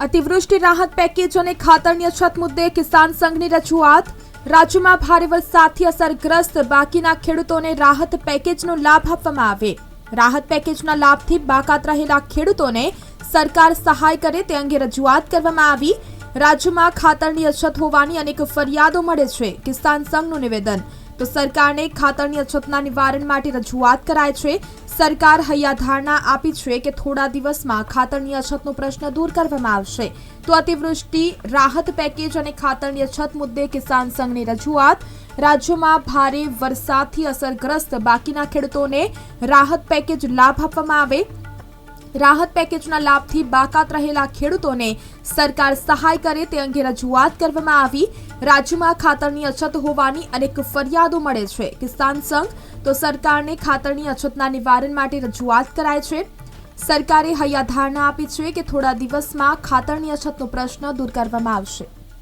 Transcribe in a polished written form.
અતિવૃષ્ટિ રાહત પેકેજ અને ખાતરની અછત મુદ્દે કિસાન સંઘની રજૂઆત। રાજ્યમાં ભારે વરસાદથી અસરગ્રસ્ત બાકીના ખેડૂતોને રાહત પેકેજનો લાભ આપવામાં આવે। રાહત પેકેજના લાભથી બાકાત રહેલા ખેડૂતોને સરકાર સહાય કરે તે અંગે રજૂઆત કરવામાં આવી। રાજ્યમાં ખાતરની અછત હોવાની અનેક ફરિયાદો મળે છે। કિસાન સંઘનું નિવેદન। તો સરકારને ખાતરની અછતના નિવારણ માટે રજૂઆત કરાય છે। સરકાર હૈયાધારણા આપી છે કે થોડા દિવસમાં ખાતરની અછતનો પ્રશ્ન દૂર કરવામાં આવશે। તો અતિવૃષ્ટિ રાહત પેકેજ અને ખાતરની અછત મુદ્દે કિસાન સંઘની રજૂઆત। રાજ્યમાં ભારે વરસાદથી અસરગ્રસ્ત બાકીના ખેડૂતોને રાહત પેકેજ લાભ આપવામાં આવે। રાહત પેકેજના લાભથી બાકાત રહેલા ખેડૂતોને સરકાર સહાય કરે તે અંગે રજૂઆત કરવામાં આવી। રાજ્યમાં ખાતરની અછત હોવાની અનેક ફરિયાદો મળે છે। કિસાન સંઘ તો સરકારને ખાતરની અછતના નિવારણ માટે રજૂઆત કરાય છે। સરકારે હૈયાધારણા આપી છે કે થોડા દિવસમાં ખાતરની અછતનો પ્રશ્ન દૂર કરવામાં આવશે।